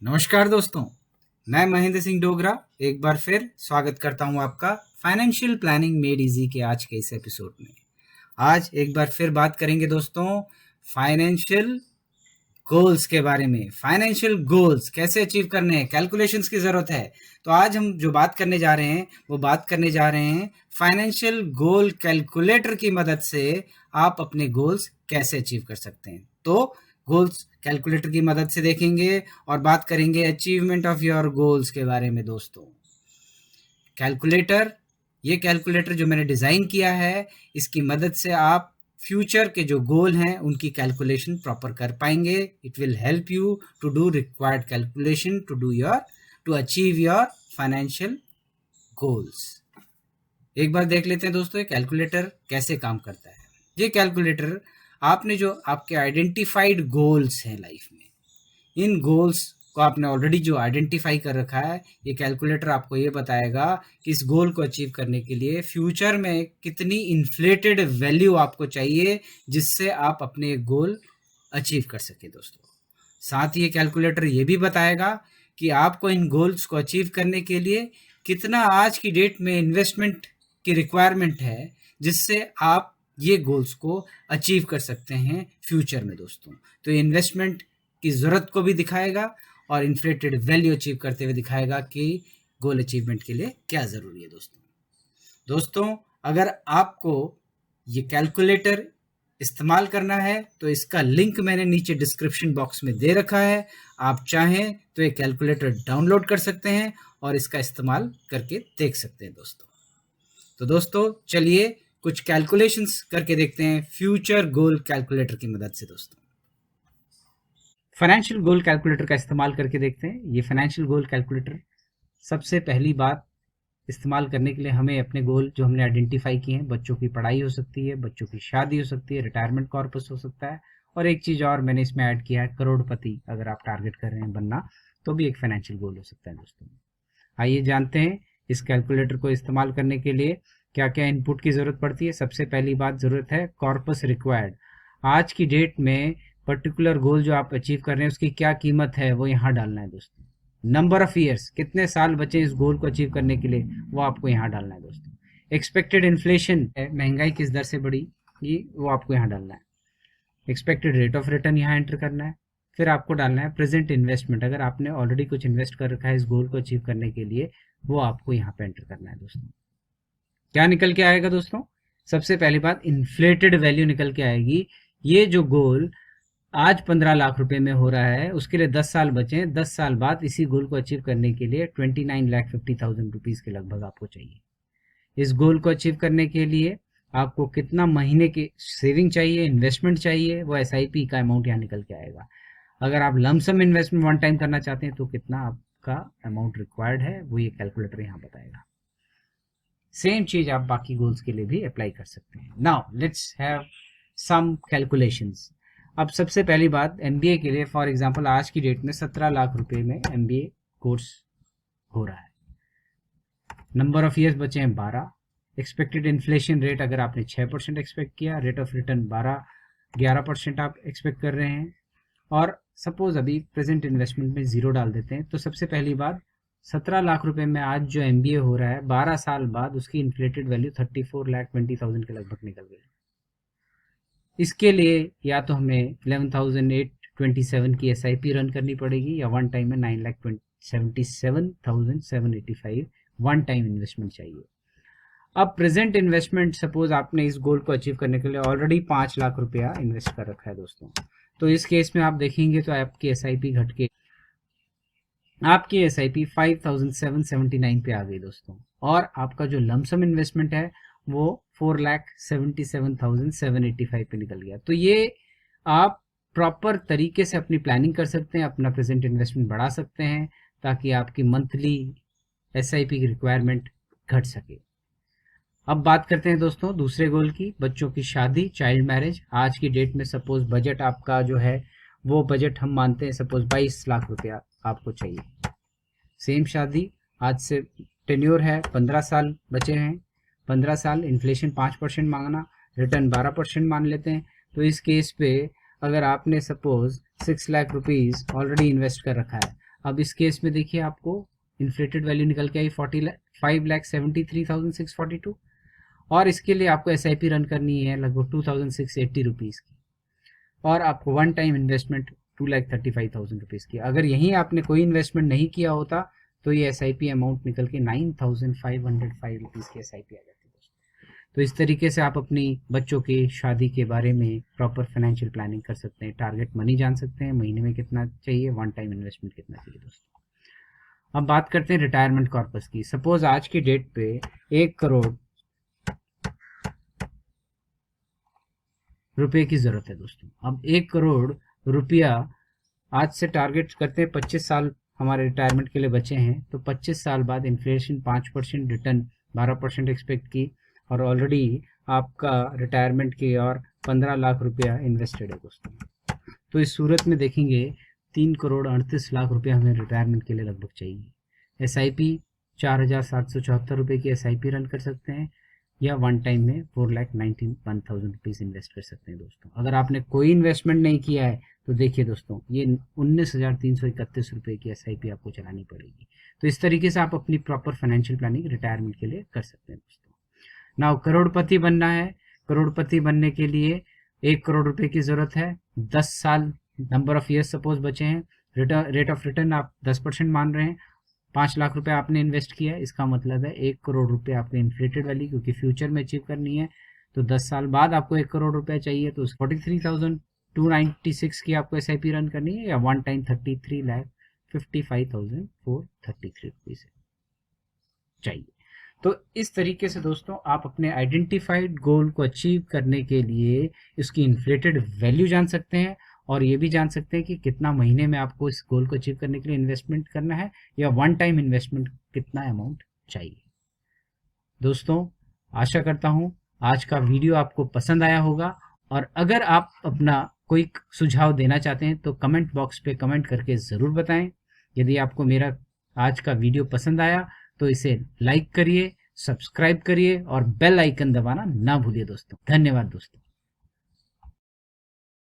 नमस्कार दोस्तों, मैं महेंद्र सिंह डोगरा एक बार फिर स्वागत करता हूं आपका फाइनेंशियल प्लानिंग मेड इजी के आज के इस एपिसोड में। आज एक बार फिर बात करेंगे दोस्तों फाइनेंशियल गोल्स के बारे में। फाइनेंशियल गोल्स कैसे अचीव करने हैं, कैलकुलेशंस की ज़रूरत है। तो आज हम जो बात करने जा रहे हैं वो बात करने जा रहे हैं फाइनेंशियल गोल कैलकुलेटर की मदद से आप अपने गोल्स कैसे अचीव कर सकते हैं। तो गोल्स कैलकुलेटर की मदद से देखेंगे और बात करेंगे अचीवमेंट ऑफ योर गोल्स के बारे में। दोस्तों ये कैलकुलेटर जो मैंने डिज़ाइन किया है, इसकी मदद से आप फ्यूचर के जो गोल हैं उनकी कैलकुलेशन प्रॉपर कर पाएंगे। It will help you to do required calculation to achieve your financial goals. एक बार देख लेते हैं दोस्तों ये कैलकुलेटर कैसे काम करता है। ये कैलकुलेटर आपने जो आपके आइडेंटिफाइड गोल्स हैं लाइफ में, इन गोल्स को आपने ऑलरेडी जो आइडेंटिफाई कर रखा है, ये कैलकुलेटर आपको ये बताएगा कि इस गोल को अचीव करने के लिए फ्यूचर में कितनी इन्फ्लेटेड वैल्यू आपको चाहिए जिससे आप अपने गोल अचीव कर सके। दोस्तों साथ ही ये कैलकुलेटर ये भी बताएगा कि आपको इन गोल्स को अचीव करने के लिए कितना आज की डेट में इन्वेस्टमेंट की रिक्वायरमेंट है जिससे आप ये गोल्स को अचीव कर सकते हैं फ्यूचर में। दोस्तों तो इन्वेस्टमेंट की ज़रूरत को भी दिखाएगा और इन्फ्लेटेड वैल्यू अचीव करते हुए दिखाएगा कि गोल अचीवमेंट के लिए क्या ज़रूरी है। दोस्तों अगर आपको ये कैलकुलेटर इस्तेमाल करना है तो इसका लिंक मैंने नीचे डिस्क्रिप्शन बॉक्स में दे रखा है। आप चाहें तो ये कैलकुलेटर डाउनलोड कर सकते हैं और इसका इस्तेमाल करके देख सकते हैं। दोस्तों चलिए कुछ कैलकुलेशंस करके देखते हैं फ्यूचर गोल कैलकुलेटर की मदद से। दोस्तों फाइनेंशियल गोल कैलकुलेटर का इस्तेमाल करके देखते हैं। ये फाइनेंशियल गोल कैलकुलेटर सबसे पहली बात इस्तेमाल करने के लिए हमें अपने गोल जो हमने आइडेंटिफाई किए हैं, बच्चों की पढ़ाई हो सकती है, बच्चों की शादी हो सकती है, रिटायरमेंट कॉर्पस हो सकता है, और एक चीज़ और मैंने इसमें ऐड किया है करोड़पति अगर आप टारगेट कर रहे हैं बनना तो भी एक फाइनेंशियल गोल हो सकता है। दोस्तों आइए जानते हैं इस कैलकुलेटर को इस्तेमाल करने के लिए क्या क्या इनपुट की ज़रूरत पड़ती है। सबसे पहली बात ज़रूरत है कॉर्पस रिक्वायर्ड। आज की डेट में पर्टिकुलर गोल जो आप अचीव कर रहे हैं उसकी क्या कीमत है वो यहाँ डालना है। दोस्तों नंबर ऑफ ईयर्स, कितने साल बचे इस गोल को अचीव करने के लिए, वो आपको यहाँ डालना है। दोस्तों एक्सपेक्टेड इन्फ्लेशन, महंगाई किस दर से बढ़ी, ये वो आपको यहाँ डालना है। एक्सपेक्टेड रेट ऑफ रिटर्न यहाँ एंटर करना है। फिर आपको डालना है प्रेजेंट इन्वेस्टमेंट, अगर आपने ऑलरेडी कुछ इन्वेस्ट कर रखा है इस गोल को अचीव करने के लिए वो आपको यहाँ पे एंटर करना है। दोस्तों क्या निकल के आएगा दोस्तों, सबसे पहली बात इन्फ्लेटेड वैल्यू निकल के आएगी। ये जो गोल आज 15 लाख रुपए में हो रहा है उसके लिए 10 साल बचे हैं। 10 साल बाद इसी गोल को अचीव करने के लिए 29,50,000 रुपीज़ के लगभग आपको चाहिए। इस गोल को अचीव करने के लिए आपको कितना महीने की सेविंग चाहिए, इन्वेस्टमेंट चाहिए, वो SIP का अमाउंट यहाँ निकल के आएगा। अगर आप लमसम इन्वेस्टमेंट वन टाइम करना चाहते हैं तो कितना आपका अमाउंट रिक्वायर्ड है वो ये कैलकुलेटर यहाँ बताएगा। सेम चीज आप बाकी गोल्स के लिए भी अप्लाई कर सकते हैं। Now let's have some calculations. अब सबसे पहली बात MBA के लिए, फॉर एग्जांपल आज की डेट में 17 लाख रुपए में MBA कोर्स हो रहा है। नंबर ऑफ ईयर्स बचे हैं 12। एक्सपेक्टेड इन्फ्लेशन रेट अगर आपने 6% एक्सपेक्ट किया, रेट ऑफ रिटर्न 11% आप एक्सपेक्ट कर रहे हैं, और सपोज अभी प्रेजेंट इन्वेस्टमेंट में 0 डाल देते हैं। तो सबसे पहली बात 17 लाख रुपए में आज जो MBA हो रहा है 12 साल बाद उसकी इन्फ्लेटेड वैल्यू 34,20,000 के लगभग निकल गई। इसके लिए या तो हमें 11,827 की SIP रन करनी पड़ेगी या वन टाइम में 9,77,785 वन टाइम इन्वेस्टमेंट चाहिए। अब प्रेजेंट इन्वेस्टमेंट, सपोज आपने इस गोल को अचीव करने के लिए ऑलरेडी 5 लाख रुपया इन्वेस्ट कर रखा है। दोस्तों तो इस केस में आप देखेंगे तो आपकी SIP घट के आपकी SIP 5,779 पे आ गई। दोस्तों और आपका जो लमसम इन्वेस्टमेंट है वो 4,77,785 पे निकल गया। तो ये आप प्रॉपर तरीके से अपनी प्लानिंग कर सकते हैं, अपना प्रेजेंट इन्वेस्टमेंट बढ़ा सकते हैं ताकि आपकी मंथली SIP की रिक्वायरमेंट घट सके। अब बात करते हैं दोस्तों दूसरे गोल की, बच्चों की शादी, चाइल्ड मैरिज। आज की डेट में सपोज बजट आपका जो है वो बजट हम मानते हैं सपोज 22 लाख रुपया आपको चाहिए। सेम शादी, आज से टेन्योर है 15 साल बचे हैं, 15 साल, इन्फ्लेशन 5% मांगना, रिटर्न 12% मान लेते हैं। तो इस केस पे अगर आपने suppose 6 lakh rupees already invest कर रखा है, अब इस केस में देखिए आपको इन्फ्लेटेड वैल्यू निकल के आई 5,73,642 और इसके लिए आपको SIP रन करनी है लगभग 2,680 रुपीज़ की और आपको वन टाइम इन्वेस्टमेंट 2,35,000 रुपीज़ की। अगर यहीं आपने कोई इन्वेस्टमेंट नहीं किया होता तो ये SIP अमाउंट निकल के 9,505 रुपीज़ की SIP आ जाती है। तो इस तरीके से आप अपनी बच्चों की शादी के बारे में प्रॉपर फाइनेंशियल प्लानिंग कर सकते हैं, टारगेट मनी जान सकते हैं, महीने में कितना चाहिए, वन टाइम इन्वेस्टमेंट कितना चाहिए दोस्तों। अब बात करते हैं रिटायरमेंट कॉर्पस की। सपोज आज की डेट पे 1 करोड़ रुपए की जरूरत है दोस्तों। अब 1 करोड़ रुपया आज से टारगेट करते हैं, 25 साल हमारे रिटायरमेंट के लिए बचे हैं, तो 25 साल बाद इन्फ्लेशन 5% रिटर्न 12% एक्सपेक्ट की और ऑलरेडी आपका रिटायरमेंट की और 15 लाख रुपया इन्वेस्टेड है दोस्तों। तो इस सूरत में देखेंगे 3 करोड़ 38 लाख रुपया हमें रिटायरमेंट के लिए लगभग चाहिए। SIP 4,774 रुपये की SIP रन कर सकते हैं या वन टाइम में 4,91,000 रुपीज़ इन्वेस्ट कर सकते हैं दोस्तों। अगर आपने कोई इन्वेस्टमेंट नहीं किया है तो देखिए दोस्तों ये 19,331 रुपये की SIP आपको चलानी पड़ेगी। तो इस तरीके से आप अपनी प्रॉपर फाइनेंशियल प्लानिंग रिटायरमेंट के लिए कर सकते हैं दोस्तों। नाउ करोड़पति बनना है। करोड़पति बनने के लिए 1 करोड़ रुपए की ज़रूरत है। 10 साल नंबर ऑफ ईयर्स सपोज बचे हैं। रेट ऑफ रिटर्न आप 10% मान रहे हैं। 5 लाख रुपए आपने इन्वेस्ट किया है, इसका मतलब है 1 करोड़ रुपए आपको इन्फ्लेटेड वैल्यू क्योंकि फ्यूचर में अचीव करनी है। तो 10 साल बाद आपको 1 करोड़ रुपया चाहिए तो 43,296 की आपको SIP रन करनी है या वन टाइम 33,55,433 रुपीज़ चाहिए। तो इस तरीके से दोस्तों आप अपने आइडेंटिफाइड गोल को अचीव करने के लिए इसकी इन्फ्लेटेड वैल्यू जान सकते हैं और ये भी जान सकते हैं कि कितना महीने में आपको इस गोल को अचीव करने के लिए इन्वेस्टमेंट करना है या वन टाइम इन्वेस्टमेंट कितना अमाउंट चाहिए। दोस्तों आशा करता हूँ आज का वीडियो आपको पसंद आया होगा और अगर आप अपना कोई सुझाव देना चाहते हैं तो कमेंट बॉक्स पे कमेंट करके ज़रूर बताएं। यदि आपको मेरा आज का वीडियो पसंद आया तो इसे लाइक करिए, सब्सक्राइब करिए और बेल आइकन दबाना ना भूलिए दोस्तों। धन्यवाद दोस्तों।